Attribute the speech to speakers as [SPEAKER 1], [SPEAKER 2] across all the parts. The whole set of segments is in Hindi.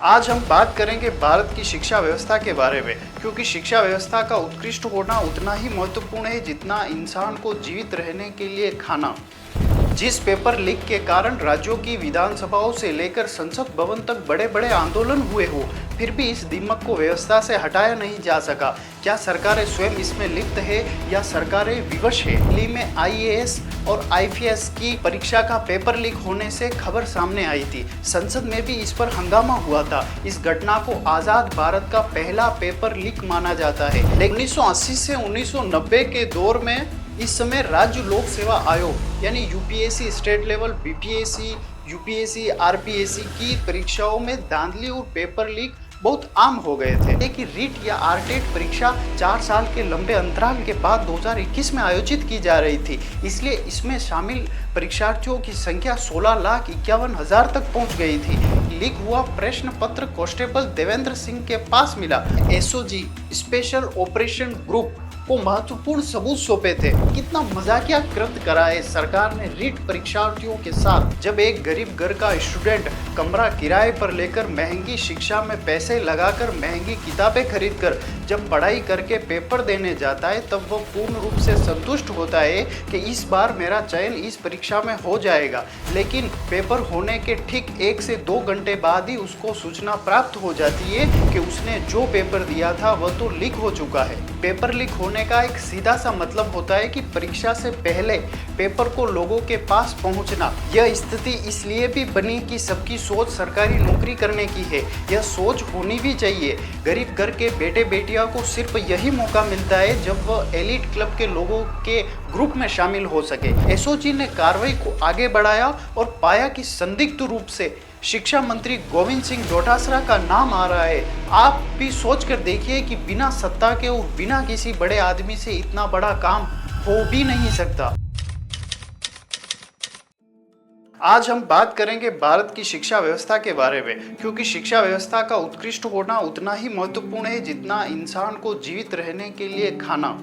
[SPEAKER 1] आज हम बात करेंगे भारत की शिक्षा व्यवस्था के बारे में, क्योंकि शिक्षा व्यवस्था का उत्कृष्ट होना उतना ही महत्वपूर्ण है जितना इंसान को जीवित रहने के लिए खाना। जिस पेपर लीक के कारण राज्यों की विधानसभाओं से लेकर संसद भवन तक बड़े बड़े आंदोलन हुए हो, फिर भी इस दिमक को व्यवस्था से हटाया नहीं जा सका। क्या सरकारें स्वयं इसमें लिप्त है या सरकारें विवश है? दिल्ली में आईएएस और आईपीएस की परीक्षा का पेपर लीक होने से खबर सामने आई थी। संसद में भी इस पर हंगामा हुआ था। इस घटना को आजाद भारत का पहला पेपर लीक माना जाता है। लेकिन 1980 से 1990 के दौर में इस समय राज्य लोक सेवा आयोग यानी UPSC, state level BPSC, UPSC, RPSC की परीक्षाओं में धांधली और पेपर लीक बहुत आम हो गए थे। लेकिन रीट या आरटेट परीक्षा 4 साल के लंबे अंतराल के बाद 2021 में आयोजित की जा रही थी, इसलिए इसमें शामिल परीक्षार्थियों की संख्या 16,51,000 तक पहुंच गई थी। लीक हुआ प्रश्न पत्र कांस्टेबल देवेंद्र सिंह के पास मिला। एसओजी स्पेशल ऑपरेशन ग्रुप को महत्वपूर्ण सबूत सौंपे थे। कितना मजाकिया कृत्य करा है सरकार ने रीट परीक्षार्थियों के साथ। जब एक गरीब घर का स्टूडेंट कमरा किराए पर लेकर महंगी शिक्षा में पैसे लगाकर महंगी किताबें खरीदकर जब पढ़ाई करके पेपर देने जाता है, तब वह पूर्ण रूप से संतुष्ट होता है कि इस बार मेरा चयन इस परीक्षा में हो जाएगा। लेकिन पेपर होने के ठीक 1 से 2 घंटे बाद ही उसको सूचना प्राप्त हो जाती है कि उसने जो पेपर दिया था वह तो लीक हो चुका है। पेपर लीक होने का एक सीधा सा मतलब होता है कि परीक्षा से पहले पेपर को लोगों के पास पहुंचना। यह स्थिति इसलिए भी बनी कि सबकी सोच सरकारी नौकरी करने की है। यह सोच होनी भी चाहिए। गरीब घर के बेटे बेटियां को सिर्फ यही मौका मिलता है जब वह एलिट क्लब के लोगों के ग्रुप में शामिल हो सके। एसओजी ने कार्रवाई को आगे बढ़ाया और पाया कि संदिग्ध रूप से शिक्षा मंत्री गोविंद सिंह डोटासरा का नाम आ रहा है। आप भी सोच कर देखिए कि बिना सत्ता के और बिना किसी बड़े आदमी से इतना बड़ा काम हो भी नहीं सकता। आज हम बात करेंगे भारत की शिक्षा व्यवस्था के बारे में, क्योंकि शिक्षा व्यवस्था का उत्कृष्ट होना उतना ही महत्वपूर्ण है जितना इंसान को जीवित रहने के लिए खाना।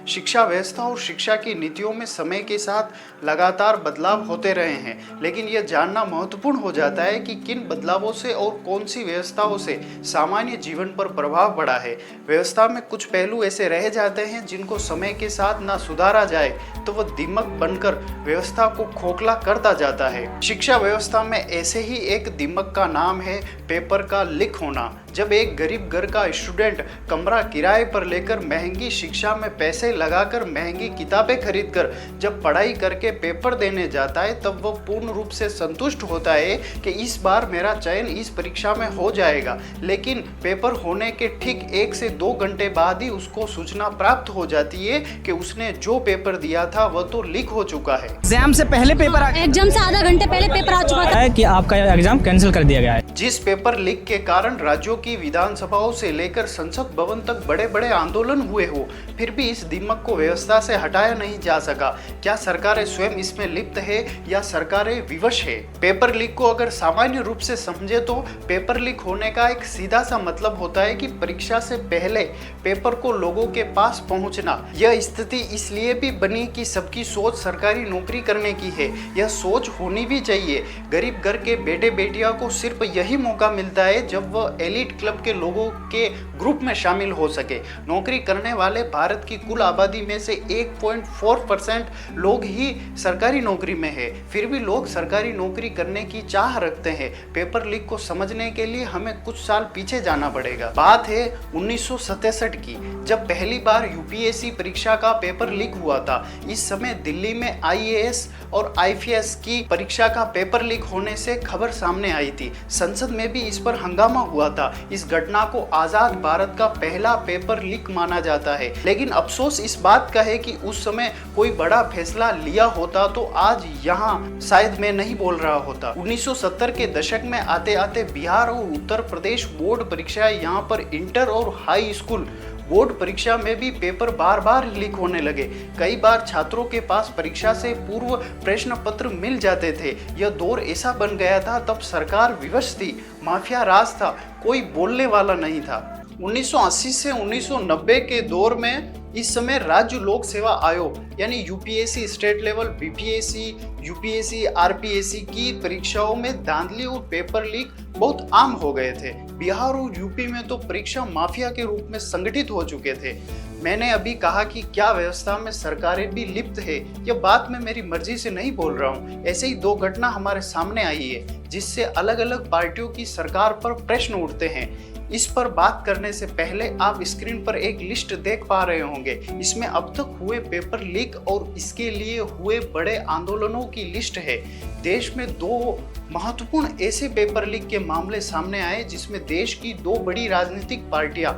[SPEAKER 1] शिक्षा व्यवस्था और शिक्षा की नीतियों में समय के साथ लगातार बदलाव होते रहे हैं, लेकिन यह जानना महत्वपूर्ण हो जाता है कि किन बदलावों से और कौन सी व्यवस्थाओं से सामान्य जीवन पर प्रभाव पड़ा है। व्यवस्था में कुछ पहलू ऐसे रह जाते हैं जिनको समय के साथ ना सुधारा जाए तो वह दीमक बनकर व्यवस्था को खोखला करता जाता है। शिक्षा व्यवस्था में ऐसे ही एक दीमक का नाम है पेपर का लीक होना। जब एक गरीब घर का स्टूडेंट कमरा किराए पर लेकर महंगी शिक्षा में पैसे लगाकर महंगी किताबें खरीदकर जब पढ़ाई करके पेपर देने जाता है, तब वह पूर्ण रूप से संतुष्ट होता है कि इस बार मेरा चयन इस परीक्षा में हो जाएगा। लेकिन पेपर होने के ठीक 1 से 2 घंटे बाद ही उसको सूचना प्राप्त हो जाती है कि उसने जो पेपर दिया था वह तो लीक हो चुका है।
[SPEAKER 2] एग्जाम से पहले पेपर
[SPEAKER 3] एग्जाम से आधा घंटे पहले पेपर आ चुका था
[SPEAKER 2] कि आपका एग्जाम कैंसिल कर दिया गया है।
[SPEAKER 1] जिस पेपर लीक के कारण राज्यों की विधानसभाओं से लेकर संसद भवन तक बड़े बड़े आंदोलन हुए हो, फिर भी इस दिमक को व्यवस्था से हटाया नहीं जा सका। क्या सरकारें स्वयं इसमें लिप्त है या सरकारें विवश है? पेपर लीक को अगर सामान्य रूप से समझे तो पेपर लीक होने का एक सीधा सा मतलब होता है कि परीक्षा से पहले पेपर को लोगों के पास पहुंचना। यह स्थिति इसलिए भी बनी कि सबकी सोच सरकारी नौकरी करने की है। यह सोच होनी भी चाहिए। गरीब घर के बेटे बेटियां को सिर्फ यही मौका मिलता है जब वह एलिट क्लब के लोगों के ग्रुप में शामिल हो सके। नौकरी करने वाले भारत की कुल आबादी में से 1.4% लोग ही सरकारी नौकरी में है। फिर भी लोग सरकारी नौकरी करने की चाह रखते हैं। पेपर लीक को समझने के लिए हमें कुछ साल पीछे जाना पड़ेगा। बात है 1967 की, जब पहली बार यूपीएससी परीक्षा का पेपर लीक हुआ था। इस समय दिल्ली में आईएएस और आईपीएस की परीक्षा का पेपर लीक होने से खबर सामने आई थी। संसद में भी इस पर हंगामा हुआ था। इस घटना को आजाद भारत का पहला पेपर लीक माना जाता है। लेकिन अफसोस इस बात का है कि उस समय कोई बड़ा फैसला लिया होता तो आज यहाँ शायद मैं नहीं बोल रहा होता। 1970 के दशक में आते आते बिहार और उत्तर प्रदेश बोर्ड परीक्षाएं, यहाँ पर इंटर और हाई स्कूल बोर्ड परीक्षा में भी पेपर बार बार लीक होने लगे। कई बार छात्रों के पास परीक्षा से पूर्व प्रश्न पत्र मिल जाते थे। यह दौर ऐसा बन गया था, तब सरकार विवश थी, माफिया राज था, कोई बोलने वाला नहीं था। 1980 से 1990 के दौर में इस समय राज्य लोक सेवा आयोग यानी UPSC state level, BPSC, UPSC, RPSC की परीक्षाओं में धांधली और पेपर लीक बहुत आम हो गए थे। बिहार और यूपी में तो परीक्षा माफिया के रूप में संगठित हो चुके थे। मैंने अभी कहा कि क्या व्यवस्था में सरकारें भी लिप्त है, यह बात मैं मेरी मर्जी से नहीं बोल रहा हूँ। ऐसे ही दो घटना हमारे सामने आई है जिससे अलग अलग पार्टियों की सरकार पर प्रश्न उठते हैं। इस पर बात करने से पहले आप स्क्रीन पर एक लिस्ट देख पा रहे होंगे। इसमें अब तक हुए पेपर लीक और इसके लिए हुए बड़े आंदोलनों की लिस्ट है। देश में दो महत्वपूर्ण ऐसे पेपर लीक के मामले सामने आए जिसमें देश की दो बड़ी राजनीतिक पार्टियां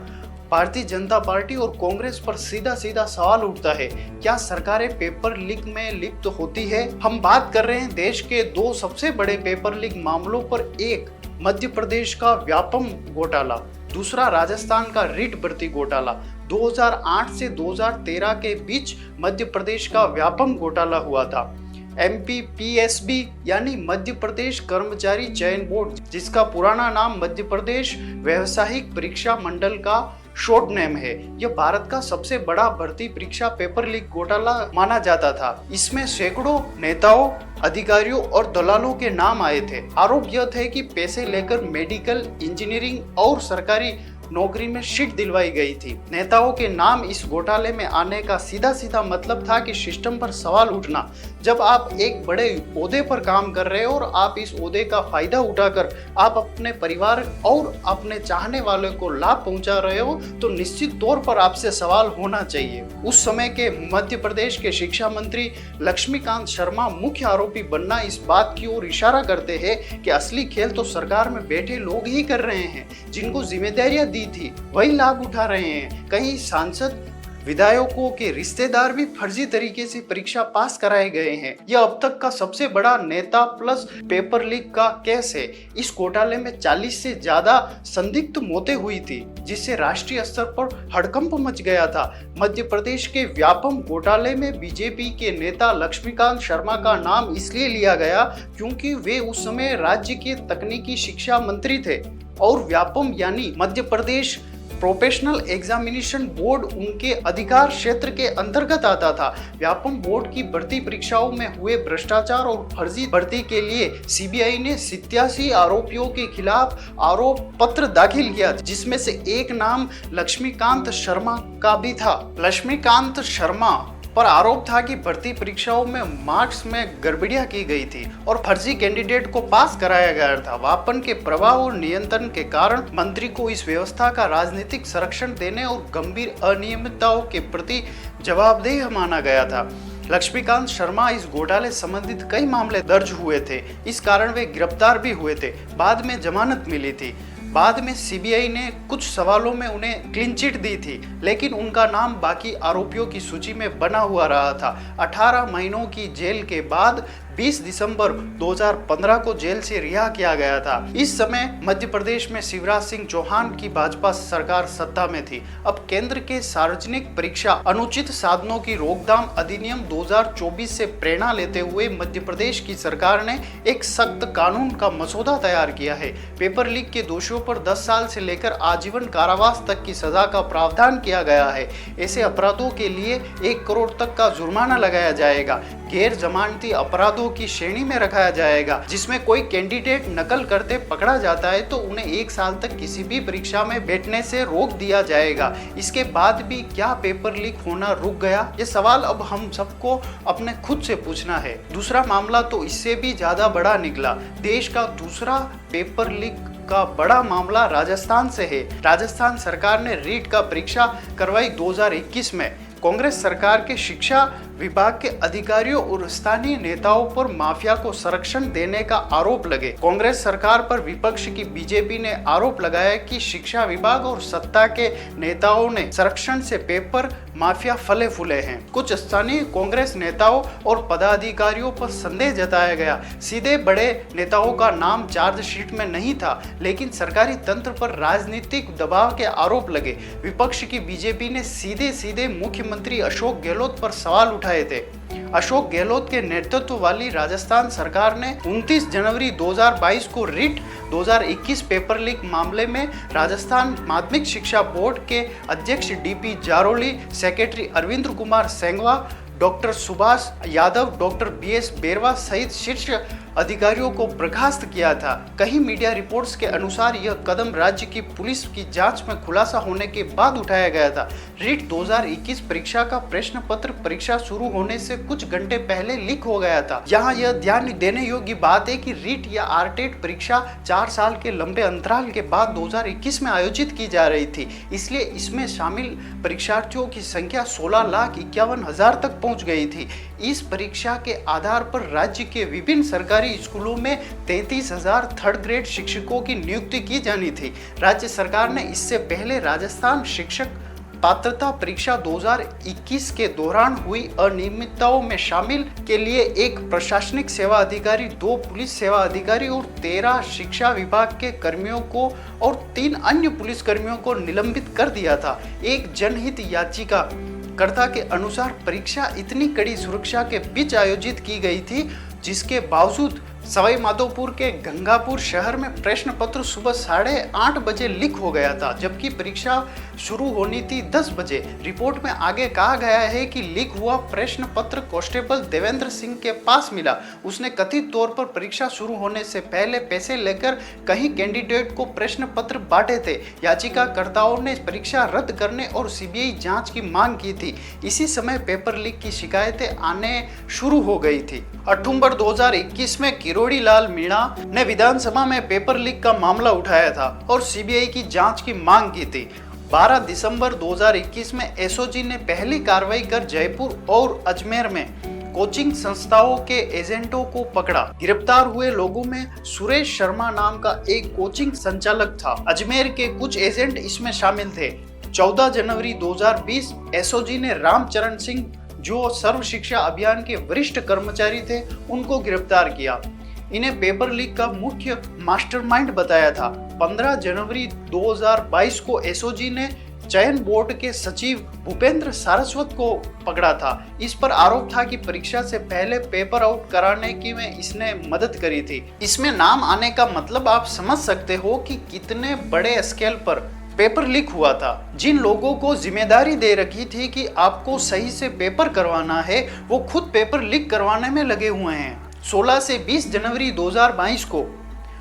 [SPEAKER 1] भारतीय जनता पार्टी और कांग्रेस पर सीधा सीधा सवाल उठता है, क्या सरकारें पेपर लीक में लिप्त होती है? हम बात कर रहे हैं देश के दो सबसे बड़े पेपर लीक मामलों पर। एक मध्य प्रदेश का व्यापम घोटाला, दूसरा राजस्थान का रीट भर्ती घोटाला। 2008 से 2013 के बीच मध्य प्रदेश का व्यापम घोटाला हुआ था। MPPSB यानी मध्य प्रदेश कर्मचारी चयन बोर्ड, जिसका पुराना नाम मध्य प्रदेश व्यावसायिक परीक्षा मंडल का शॉर्ट नेम है, यह भारत का सबसे बड़ा भर्ती परीक्षा पेपर लीक घोटाला माना जाता था। इसमें सैकड़ों नेताओं, अधिकारियों और दलालों के नाम आए थे। आरोप यह थे कि पैसे लेकर मेडिकल, इंजीनियरिंग और सरकारी नौकरी में सीट दिलवाई गई थी। नेताओं के नाम इस घोटाले में आने का सीधा सीधा मतलब था कि सिस्टम पर सवाल उठना। जब आप एक बड़े ओहदे पर काम कर रहे हो और आप इस ओहदे का फायदा उठाकर आप अपने परिवार और अपने चाहने वालों को लाभ पहुंचा रहे हो तो निश्चित तौर पर आपसे सवाल होना चाहिए। उस समय के मध्य प्रदेश के शिक्षा मंत्री लक्ष्मीकांत शर्मा मुख्य आरोपी बनना इस बात की ओर इशारा करते हैं कि असली खेल तो सरकार में बैठे लोग ही कर रहे हैं, जिनको जिम्मेदारियां दी थी वही लाभ उठा रहे हैं। कई सांसद, विधायकों के रिश्तेदार भी फर्जी तरीके से परीक्षा पास कराए गए हैं। यह अब तक का सबसे बड़ा नेता प्लस पेपर लीक का केस है। इस घोटाले में 40 से ज्यादा संदिग्ध मौतें हुई थी, जिससे राष्ट्रीय स्तर पर हड़कंप मच गया था। मध्य प्रदेश के व्यापम घोटाले में बीजेपी के नेता लक्ष्मीकांत शर्मा का नाम इसलिए लिया गया क्योंकि वे उस समय राज्य के तकनीकी शिक्षा मंत्री थे और व्यापम यानी Madhya Pradesh professional examination board उनके अधिकार क्षेत्र के अंतर्गत आता था। व्यापम बोर्ड की भर्ती परीक्षाओं में हुए भ्रष्टाचार और फर्जी भर्ती के लिए सीबीआई ने 87 आरोपियों के खिलाफ आरोप पत्र दाखिल किया, जिसमें से एक नाम लक्ष्मीकांत शर्मा का भी था। लक्ष्मीकांत शर्मा पर आरोप था कि भर्ती परीक्षाओं में मार्क्स में गड़बड़ियां की गई थी और फर्जी कैंडिडेट को पास कराया गया था। व्यापम के प्रभाव और नियंत्रण के कारण मंत्री को इस व्यवस्था का राजनीतिक संरक्षण देने और गंभीर अनियमितताओं के प्रति जवाबदेह माना गया था। लक्ष्मीकांत शर्मा इस घोटाले संबंधित कई मामले दर्ज हुए थे, इस कारण वे गिरफ्तार भी हुए थे। बाद में जमानत मिली थी। बाद में सीबीआई ने कुछ सवालों में उन्हें क्लीन चिट दी थी, लेकिन उनका नाम बाकी आरोपियों की सूची में बना हुआ रहा था। 18 महीनों की जेल के बाद 20 दिसंबर 2015 को जेल से रिहा किया गया था। इस समय मध्य प्रदेश में शिवराज सिंह चौहान की भाजपा सरकार सत्ता में थी। अब केंद्र के सार्वजनिक परीक्षा अनुचित साधनों की रोकथाम अधिनियम 2024 से प्रेरणा लेते हुए मध्य प्रदेश की सरकार ने एक सख्त कानून का मसौदा तैयार किया है। पेपर लीक के दोषियों पर 10 साल से लेकर आजीवन कारावास तक की सजा का प्रावधान किया गया है। ऐसे अपराधों के लिए 1 करोड़ तक का जुर्माना लगाया जाएगा। गैर जमानती अपराधों की श्रेणी में रखाया जाएगा, जिसमें कोई कैंडिडेट नकल करते पकड़ा जाता है तो उन्हें 1 साल तक किसी भी परीक्षा में बैठने से रोक दिया जाएगा। इसके बाद भी क्या पेपर लीक होना रुक गया? ये सवाल अब हम सबको अपने खुद से पूछना है। दूसरा मामला तो इससे भी ज्यादा बड़ा निकला। देश का दूसरा पेपर लीक का बड़ा मामला राजस्थान से है। राजस्थान सरकार ने रीट का परीक्षा करवाई 2021 में। कांग्रेस सरकार के शिक्षा विभाग के अधिकारियों और स्थानीय नेताओं पर माफिया को संरक्षण देने का आरोप लगे। कांग्रेस सरकार पर विपक्ष की बीजेपी ने आरोप लगाया कि शिक्षा विभाग और सत्ता के नेताओं ने संरक्षण से पेपर माफिया फले फूले हैं। कुछ स्थानीय कांग्रेस नेताओं और पदाधिकारियों पर संदेह जताया गया। सीधे बड़े नेताओं का नाम चार्जशीट में नहीं था, लेकिन सरकारी तंत्र पर राजनीतिक दबाव के आरोप लगे। विपक्ष की बीजेपी ने सीधे सीधे मुख्यमंत्री अशोक गहलोत पर सवाल उठाया उठाए थे। अशोक गहलोत के नेतृत्व वाली राजस्थान सरकार ने 29 जनवरी 2022 को रिट 2021 पेपर लीक मामले में राजस्थान माध्यमिक शिक्षा बोर्ड के अध्यक्ष DP Jaroli, secretary Arvind Kumar Sengwa, doctor Subhash Yadav, doctor BS Berwa सहित शीर्ष अधिकारियों को बर्खास्त किया था। कई मीडिया रिपोर्ट्स के अनुसार यह कदम राज्य की पुलिस की जांच में खुलासा होने के बाद उठाया गया था। रीट 2021 परीक्षा का प्रश्न पत्र परीक्षा शुरू होने से कुछ घंटे पहले लीक हो गया था। यहाँ यह ध्यान देने योग्य बात है कि रीट या आरटेट परीक्षा 4 साल के लंबे अंतराल के बाद 2021 में आयोजित की जा रही थी, इसलिए इसमें शामिल परीक्षार्थियों की संख्या 16,51,000 तक पहुंच गई थी। इस परीक्षा के आधार पर राज्य के विभिन्न सरकारी स्कूलों में 33,000 थर्ड ग्रेड शिक्षकों की नियुक्ति की जानी थी। राज्य सरकार ने इससे पहले राजस्थान शिक्षक पात्रता परीक्षा 2021 के दौरान हुई अनियमितताओं में शामिल के लिए एक प्रशासनिक सेवा अधिकारी, 2 पुलिस सेवा अधिकारी और 13 शिक्षा विभाग के कर्मियों को और 3 अन्य पुलिस कर्मियों को निलंबित कर दिया था। एक जनहित याचिका कर्ता के अनुसार परीक्षा इतनी कड़ी सुरक्षा के बीच आयोजित की गई थी, जिसके बावजूद सवाई माधोपुर के गंगापुर शहर में प्रश्न पत्र सुबह 8:30 बजे लीक हो गया था, जबकि परीक्षा शुरू होनी थी 10 बजे। रिपोर्ट में आगे कहा गया है कि लीक हुआ प्रश्न पत्र कांस्टेबल देवेंद्र सिंह के पास मिला। उसने कथित तौर पर परीक्षा शुरू होने से पहले पैसे लेकर कई कैंडिडेट को प्रश्न पत्र बांटे थे। याचिकाकर्ताओं ने परीक्षा रद्द करने और सीबीआई जांच की मांग की थी। इसी समय पेपर लीक की शिकायतें आने शुरू हो गई थी। अक्टूबर 2021 में किरोड़ी लाल मीणा ने विधानसभा में पेपर लीक का मामला उठाया था और सीबीआई की जांच की मांग की थी। 12 दिसंबर 2021 में एसओजी ने पहली कार्रवाई कर जयपुर और अजमेर में कोचिंग संस्थाओं के एजेंटों को पकड़ा। गिरफ्तार हुए लोगों में सुरेश शर्मा नाम का एक कोचिंग संचालक था। अजमेर के कुछ एजेंट इसमें शामिल थे। 14 जनवरी 2020 एसओजी ने रामचरण सिंह, जो सर्व शिक्षा अभियान के वरिष्ठ कर्मचारी थे, उनको गिरफ्तार किया। इन्हें पेपर लीक का मुख्य मास्टरमाइंड बताया था। 15 जनवरी 2022 को एसओजी ने चयन बोर्ड के सचिव भूपेंद्र सारस्वत को पकड़ा था। इस पर आरोप था कि परीक्षा से पहले पेपर आउट कराने की में इसने मदद करी थी। इसमें नाम आने का मतलब आप समझ सकते हो कि कितने बड़े स्केल पर पेपर लीक हुआ था। जिन लोगों को जिम्मेदारी दे रखी थी कि आपको सही से पेपर करवाना है, वो खुद पेपर लीक करवाने में लगे हुए हैं। 16 से 20 जनवरी 2022 को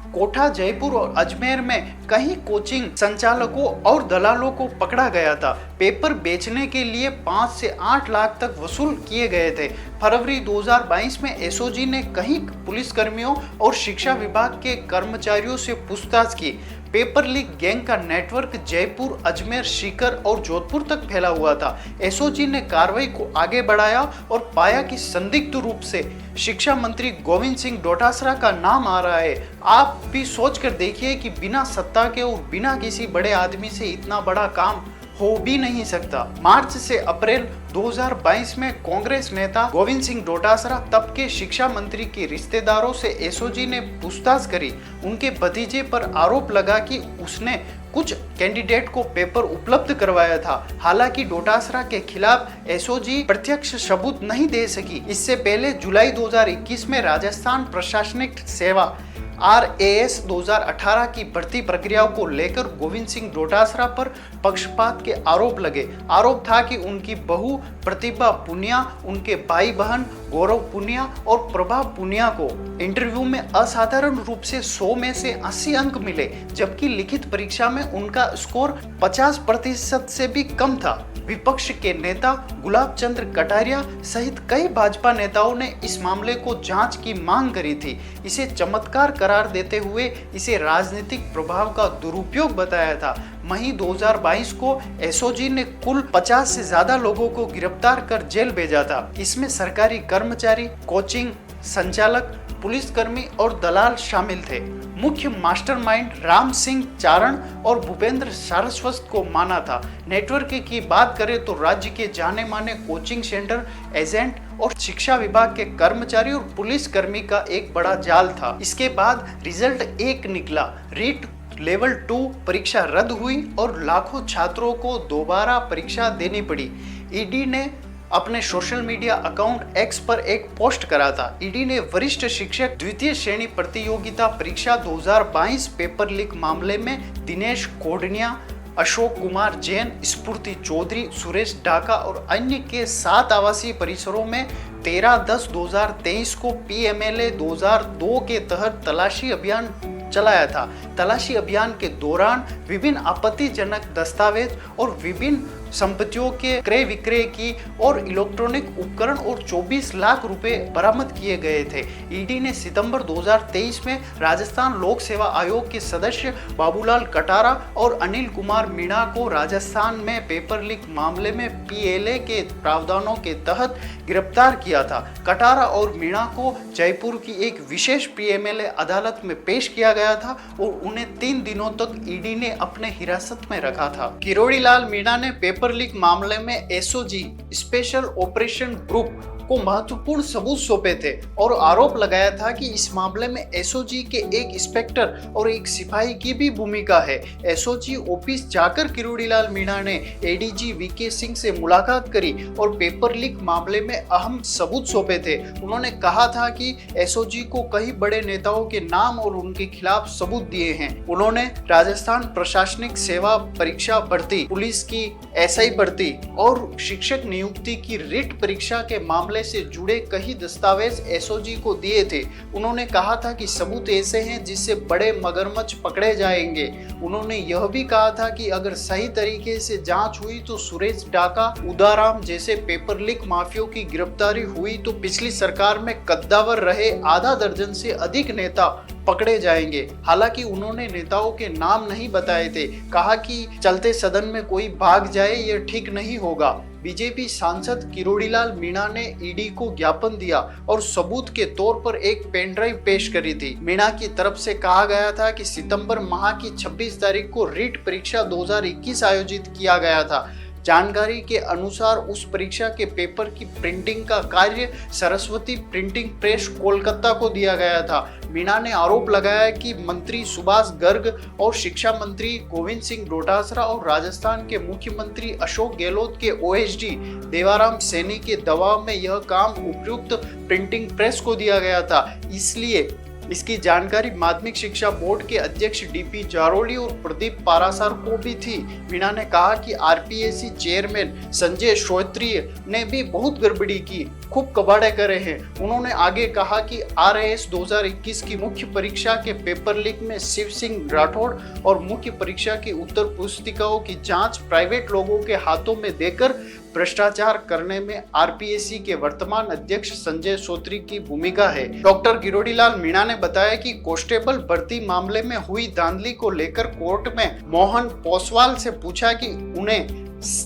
[SPEAKER 1] कोटा, जयपुर और अजमेर में कई कोचिंग संचालकों और दलालों को पकड़ा गया था। पेपर बेचने के लिए 5 से 8 लाख तक वसूल किए गए थे। फरवरी 2022 में एसओजी ने कई पुलिसकर्मियों और शिक्षा विभाग के कर्मचारियों से पूछताछ की। पेपर लीक गैंग का नेटवर्क जयपुर, अजमेर, सीकर और जोधपुर तक फैला हुआ था। एसओजी ने कार्रवाई को आगे बढ़ाया और पाया कि संदिग्ध रूप से शिक्षा मंत्री गोविंद सिंह डोटासरा का नाम आ रहा है। आप भी सोच कर देखिए कि बिना सत्ता के और बिना किसी बड़े आदमी से इतना बड़ा काम हो भी नहीं सकता। मार्च से अप्रैल 2022 में कांग्रेस नेता गोविंद सिंह डोटासरा, तब के शिक्षा मंत्री के रिश्तेदारों से एसओजी ने पूछताछ करी। उनके भतीजे पर आरोप लगा कि उसने कुछ कैंडिडेट को पेपर उपलब्ध करवाया था। हालांकि डोटासरा के खिलाफ एसओजी प्रत्यक्ष सबूत नहीं दे सकी। इससे पहले जुलाई 2021 में राजस्थान प्रशासनिक सेवा RAS 2018 की भर्ती प्रक्रियाओं को लेकर गोविंद सिंह डोटासरा पर पक्षपात के आरोप लगे। आरोप था कि उनकी बहू प्रतिभा पुनिया, उनके भाई बहन गौरव पुनिया और प्रभा पुनिया को इंटरव्यू में असाधारण रूप से 100 में से 80 अंक मिले, जबकि लिखित परीक्षा में उनका स्कोर 50% से भी कम था। विपक्ष के नेता गुलाब चंद्र कटारिया सहित कई भाजपा नेताओं ने इस मामले को जांच की मांग करी थी। इसे चमत्कार करार देते हुए इसे राजनीतिक प्रभाव का दुरुपयोग बताया था। मई 2022 को एसओजी ने कुल 50 से ज्यादा लोगों को गिरफ्तार कर जेल भेजा था। इसमें सरकारी कर्मचारी, कोचिंग संचालक, पुलिसकर्मी और दलाल शामिल थे। मुख्य मास्टरमाइंड राम सिंह चारण और भूपेंद्र सारस्वत को माना था। नेटवर्क की बात करें तो राज्य के जाने माने कोचिंग सेंटर, एजेंट और शिक्षा विभाग के कर्मचारी और पुलिसकर्मी का एक बड़ा जाल था। इसके बाद रिजल्ट एक निकला। रीट लेवल 2 परीक्षा रद्द हुई और लाखों छात्रों को दोबारा परीक्षा देनी पड़ी। ईडी ने अपने सोशल मीडिया अकाउंट एक्स पर एक पोस्ट करा था। ईडी ने वरिष्ठ शिक्षक द्वितीय श्रेणी प्रतियोगिता परीक्षा 2022 पेपर लीक मामले में दिनेश कोडनिया, अशोक कुमार जैन, स्फूर्ति चौधरी, सुरेश डाका और अन्य के 7 आवासीय परिसरों में 13/10/2023 को PMLA 2002 के तहत तलाशी अभियान चलाया था। तलाशी अभियान के दौरान विभिन्न आपत्तिजनक दस्तावेज और विभिन्न संपत्तियों के क्रय विक्रय की और इलेक्ट्रॉनिक उपकरण और 24 लाख रुपए बरामद किए गए थे। ईडी ने सितंबर 2023 में राजस्थान लोक सेवा आयोग के सदस्य बाबूलाल कटारा और अनिल कुमार मीणा को राजस्थान में पेपर लीक मामले में PLA के प्रावधानों के तहत गिरफ्तार किया था। कटारा और मीणा को जयपुर की एक विशेष PMLA अदालत में पेश किया गया था और उन्हें 3 दिनों तक ईडी ने अपने हिरासत में रखा था। किरोड़ी लाल मीणा ने पेपर लीक मामले में SOG स्पेशल ऑपरेशन ग्रुप को महत्वपूर्ण सबूत सौंपे थे और आरोप लगाया था कि इस मामले में SOG के एक इंस्पेक्टर और एक सिपाही की भी भूमिका है। SOG ऑफिस जाकर किरोड़ीलाल मीणा ने ADG VK सिंह से मुलाकात करी और पेपर लीक मामले में अहम सबूत सौंपे थे। उन्होंने कहा था कि SOG को कई बड़े नेताओं के नाम और उनके खिलाफ सबूत दिए हैं। उन्होंने राजस्थान प्रशासनिक सेवा परीक्षा भर्ती, पुलिस की SI भर्ती और शिक्षक नियुक्ति की रिट परीक्षा के मामले से जुड़े कई दस्तावेज SOG को दिए थे। उन्होंने कहा था कि सबूत ऐसे हैं जिससे बड़े मगरमच्छ पकड़े जाएंगे। उन्होंने यह भी कहा था कि अगर सही तरीके से जांच हुई तो सुरेश डाका, उदाराम जैसे पेपर लीक माफियों की गिरफ्तारी हुई तो पिछली सरकार में कद्दावर रहे आधा दर्जन से अधिक नेता पकड़े जाएंगे। हालांकि उन्होंने नेताओं के नाम नहीं बताए थे। कहा कि चलते सदन में कोई भाग जाए यह ठीक नहीं होगा। बीजेपी सांसद किरोड़ीलाल मीणा ने ईडी को ज्ञापन दिया और सबूत के तौर पर एक पेन ड्राइव पेश करी थी। मीणा की तरफ से कहा गया था कि सितंबर माह की 26 तारीख को रीट परीक्षा 2021 आयोजित किया गया था। जानकारी के अनुसार उस परीक्षा के पेपर की प्रिंटिंग का कार्य सरस्वती प्रिंटिंग प्रेस कोलकाता को दिया गया था। मीणा ने आरोप लगाया कि मंत्री सुभाष गर्ग और शिक्षा मंत्री गोविंद सिंह डोटासरा और राजस्थान के मुख्यमंत्री अशोक गहलोत के OSD देवाराम सैनी के दबाव में यह काम उपयुक्त प्रिंटिंग प्रेस को दिया गया था। इसलिए इसकी जानकारी माध्यमिक शिक्षा बोर्ड के अध्यक्ष DP जारोली और प्रदीप पारासर को भी थी। मीणा ने कहा कि RPSC चेयरमैन संजय श्रोत्रिय ने भी बहुत गड़बड़ी की, खूब कबाड़े करे हैं। उन्होंने आगे कहा कि RAS 2021 की मुख्य परीक्षा के पेपर लीक में शिव सिंह राठौड़ और मुख्य परीक्षा की उत्तर पुस्तिकाओं की जांच प्राइवेट लोगों के हाथों में देकर भ्रष्टाचार करने में RPSC के वर्तमान अध्यक्ष संजय श्रोत्रिय की भूमिका है। डॉक्टर किरोड़ीलाल मीणा ने बताया कि कांस्टेबल भर्ती मामले में हुई धांधली को लेकर कोर्ट में मोहन पोसवाल से पूछा कि उन्हें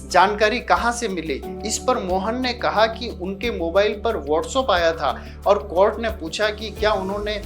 [SPEAKER 1] जानकारी कहां से मिली। इस पर मोहन ने कहा कि उनके मोबाइल पर व्हाट्सएप आया था और कोर्ट ने पूछा कि क्या उन्होंने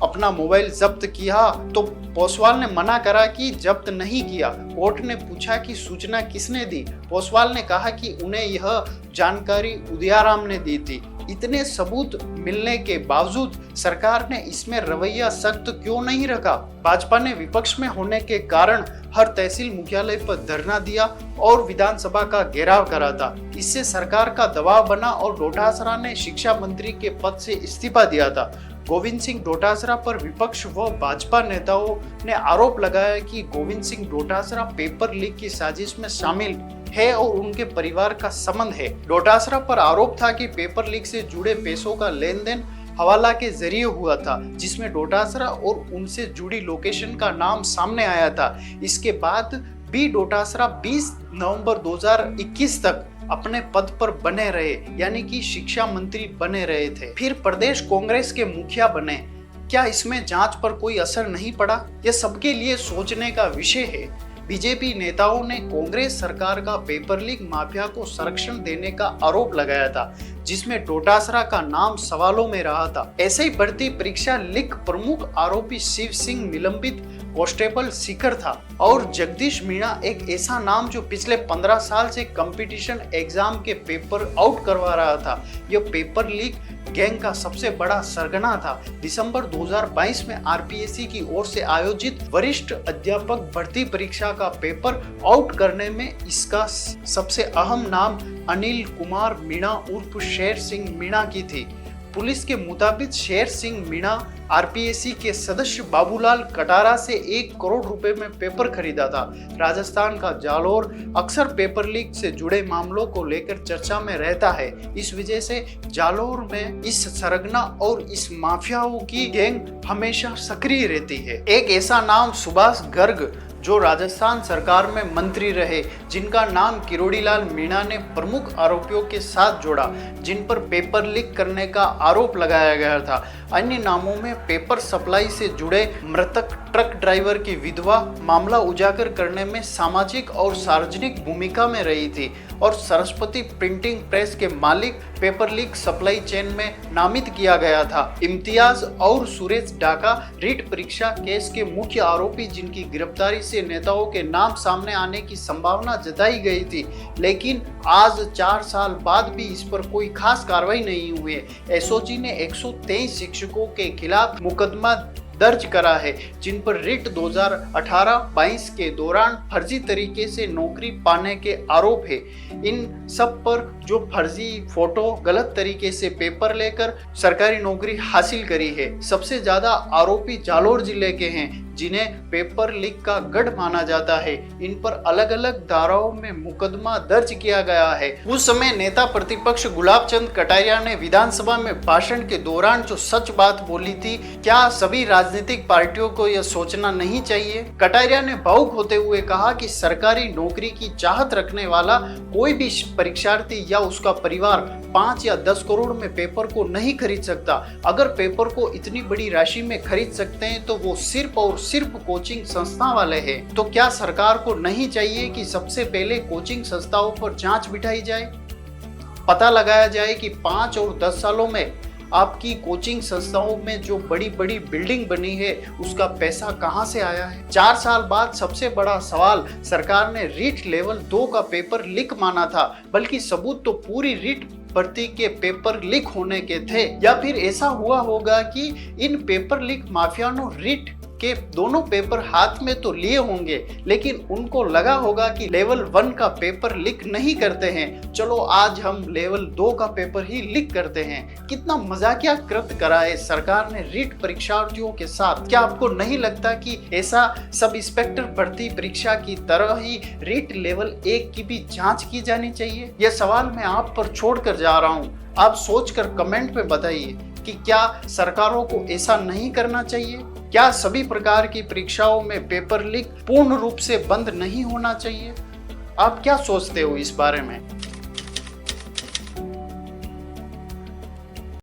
[SPEAKER 1] अपना मोबाइल जब्त किया, तो पोसवाल ने मना करा कि जब्त नहीं किया। कोर्ट ने पूछा कि सूचना किसने दी। पोसवाल ने कहा कि उन्हें यह जानकारी उदयाराम ने दी थी। इतने सबूत मिलने के बावजूद सरकार ने इसमें रवैया सख्त क्यों नहीं रखा? भाजपा ने विपक्ष में होने के कारण हर तहसील मुख्यालय पर धरना दिया और विधानसभा का घेराव करा था। इससे सरकार का दबाव बना और डोटासरा ने शिक्षा मंत्री के पद से इस्तीफा दिया था। गोविंद सिंह डोटासरा पर विपक्ष व भाजपा नेताओं ने आरोप लगाया कि गोविंद सिंह डोटासरा पेपर लीक की साजिश में शामिल है और उनके परिवार का संबंध है। डोटासरा पर आरोप था कि पेपर लीक से जुड़े पैसों का लेन देन हवाला के जरिए हुआ था, जिसमें डोटासरा और उनसे जुड़ी लोकेशन का नाम सामने आया था। इसके बाद भी डोटासरा 20 नवंबर 2021 तक अपने पद पर बने रहे, यानी कि शिक्षा मंत्री बने रहे थे। फिर प्रदेश कांग्रेस के मुखिया बने। क्या इसमें जांच पर कोई असर नहीं पड़ा? यह सबके लिए सोचने का विषय है। बीजेपी नेताओं ने कांग्रेस सरकार का पेपर लीक माफिया को संरक्षण देने का आरोप लगाया था, जिसमें डोटासरा का नाम सवालों में रहा था। ऐसे ही भर्ती परीक्षा लीक प्रमुख आरोपी शिव सिंह निलंबित कांस्टेबल शिखर था और जगदीश मीणा एक ऐसा नाम जो पिछले 15 साल से कंपटीशन एग्जाम के पेपर आउट करवा रहा था। यह पेपर लीक गैंग का सबसे बड़ा सरगना था। दिसंबर 2022 में आरपीएससी की ओर से आयोजित वरिष्ठ अध्यापक भर्ती परीक्षा का पेपर आउट करने में इसका सबसे अहम नाम अनिल कुमार मीणा उर्फ शेर सिंह मीणा की थी। पुलिस के मुताबिक शेर सिंह मीणा आरपीएससी के सदस्य बाबूलाल कटारा से 1 करोड़ रुपए में पेपर खरीदा था। राजस्थान का जालोर अक्सर पेपर लीक से जुड़े मामलों को लेकर चर्चा में रहता है। इस वजह से जालोर में इस सरगना और इस माफियाओं की गैंग हमेशा सक्रिय रहती है। एक ऐसा नाम सुभाष गर्ग जो राजस्थान सरकार में मंत्री रहे, जिनका नाम किरोड़ीलाल मीणा ने प्रमुख आरोपियों के साथ जोड़ा, जिन पर पेपर लीक करने का आरोप लगाया गया था। अन्य नामों में पेपर सप्लाई से जुड़े मृतक ट्रक ड्राइवर की विधवा मामला उजागर करने में सामाजिक और सार्वजनिक भूमिका में रही थी, और सरस्वती प्रिंटिंग प्रेस के मालिक पेपर लीक सप्लाई चेन में नामित किया गया था। इम्तियाज और सुरेश डाका रीट परीक्षा केस के मुख्य आरोपी, जिनकी गिरफ्तारी से नेताओं के नाम सामने आने की संभावना जताई गई थी, लेकिन आज 4 साल बाद भी इस पर कोई खास कार्रवाई नहीं हुई है। एसओजी ने 123 शिक्षकों के खिलाफ मुकदमा दर्ज करा है, जिन पर रिट 2018-22 के दौरान फर्जी तरीके से नौकरी पाने के आरोप है। इन सब पर जो फर्जी फोटो गलत तरीके से पेपर लेकर सरकारी नौकरी हासिल करी है। सबसे ज्यादा आरोपी जालोर जिले के हैं, जिन्हें पेपर लीक का गढ़ माना जाता है। इन पर अलग अलग धाराओं में मुकदमा दर्ज किया गया है। उस समय नेता प्रतिपक्ष गुलाब चंद कटारिया ने विधानसभा में भाषण के दौरान जो सच बात बोली थी, क्या सभी राजनीतिक पार्टियों को यह सोचना नहीं चाहिए? कटारिया ने भावुक होते हुए कहा कि सरकारी नौकरी की चाहत रखने वाला कोई भी परीक्षार्थी या उसका परिवार 5 या 10 करोड़ में पेपर को नहीं खरीद सकता। अगर पेपर को इतनी बड़ी राशि में खरीद सकते हैं तो वो सिर्फ और सिर्फ कोचिंग संस्था वाले हैं। तो क्या सरकार को नहीं चाहिए कि सबसे पहले कोचिंग संस्थाओं पर जांच बिठाई जाए, पता लगाया जाए कि 5 और 10 सालों में आपकी कोचिंग संस्थाओं में जो बड़ी बड़ी बिल्डिंग बनी है उसका पैसा कहां से आया है? 4 साल बाद सबसे बड़ा सवाल, सरकार ने रीट लेवल 2 का पेपर लीक माना था, बल्कि सबूत तो पूरी रीट भर्ती के पेपर लीक होने के थे। या फिर ऐसा हुआ होगा कि इन पेपर लीक माफियाओं रीट के दोनों पेपर हाथ में तो लिए होंगे, लेकिन उनको लगा होगा कि लेवल 1 का पेपर लीक नहीं करते हैं, चलो आज हम लेवल 2 का पेपर ही लीक करते हैं। कितना मजाकिया कृत्य करा है सरकार ने रीट परीक्षार्थियों के साथ। क्या आपको नहीं लगता कि ऐसा सब इंस्पेक्टर भर्ती परीक्षा की तरह ही रीट लेवल 1 की भी जांच की जानी चाहिए? यह सवाल मैं आप पर छोड़कर जा रहा हूं। आप सोचकर कमेंट में बताइए कि क्या सरकारों को ऐसा नहीं करना चाहिए? क्या सभी प्रकार की परीक्षाओं में पेपर लीक पूर्ण रूप से बंद नहीं होना चाहिए? आप क्या सोचते हो इस बारे में?